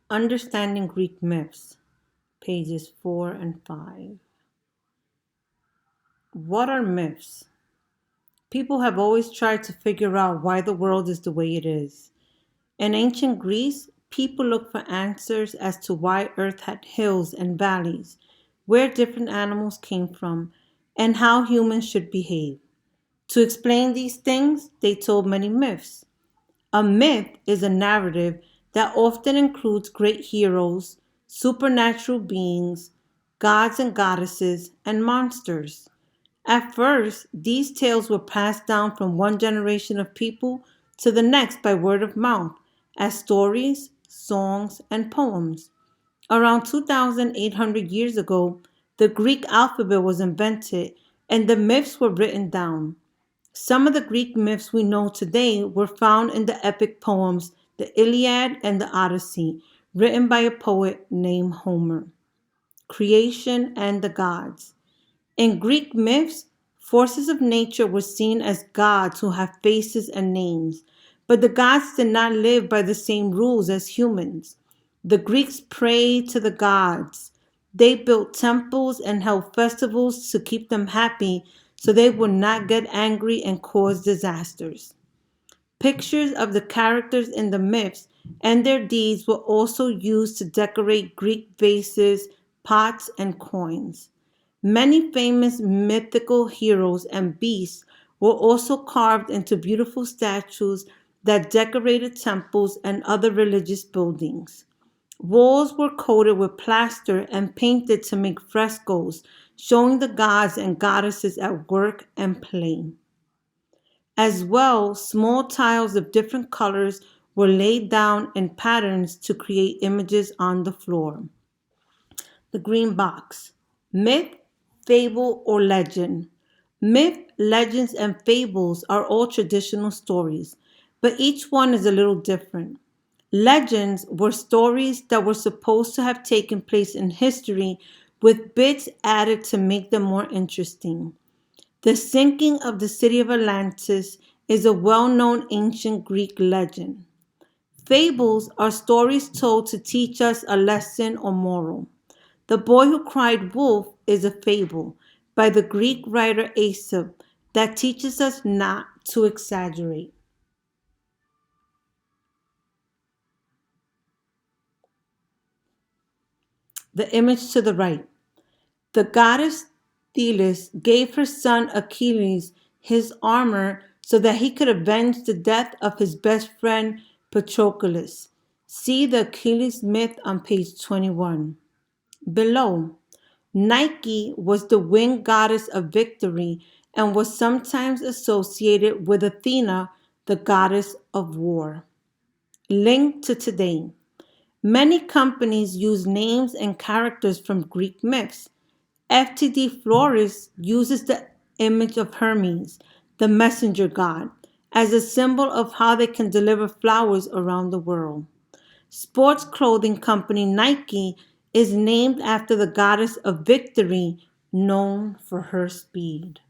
Understanding Greek Myths, pages 4 and 5. What are myths? People have always tried to figure out why the world is the way it is. In ancient Greece, people looked for answers as to why Earth had hills and valleys, where different animals came from, and how humans should behave. To explain these things, they told many myths. A myth is a narrative that often includes great heroes, supernatural beings, gods and goddesses, and monsters. At first, these tales were passed down from one generation of people to the next by word of mouth as stories, songs, and poems. Around 2,800 years ago, the Greek alphabet was invented and the myths were written down. Some of the Greek myths we know today were found in the epic poems the Iliad and the Odyssey, written by a poet named Homer. Creation and the gods. In Greek myths, forces of nature were seen as gods who have faces and names, but the gods did not live by the same rules as humans. The Greeks prayed to the gods. They built temples and held festivals to keep them happy so they would not get angry and cause disasters. Pictures of the characters in the myths and their deeds were also used to decorate Greek vases, pots, and coins. Many famous mythical heroes and beasts were also carved into beautiful statues that decorated temples and other religious buildings. Walls were coated with plaster and painted to make frescoes, showing the gods and goddesses at work and play. As well, small tiles of different colors were laid down in patterns to create images on the floor. The green box. Myth, fable, or legend. Myth, legends, and fables are all traditional stories, but each one is a little different. Legends were stories that were supposed to have taken place in history with bits added to make them more interesting. The sinking of the city of Atlantis is a well known ancient Greek legend. Fables are stories told to teach us a lesson or moral. The Boy Who Cried Wolf is a fable by the Greek writer Aesop that teaches us not to exaggerate. The image to the right. The goddess Thetis gave her son Achilles his armor so that he could avenge the death of his best friend Patroclus. See the Achilles myth on page 21. Below, Nike was the winged goddess of victory and was sometimes associated with Athena, the goddess of war. Link to today. Many companies use names and characters from Greek myths. FTD Florist uses the image of Hermes, the messenger god, as a symbol of how they can deliver flowers around the world. Sports clothing company Nike is named after the goddess of victory, known for her speed.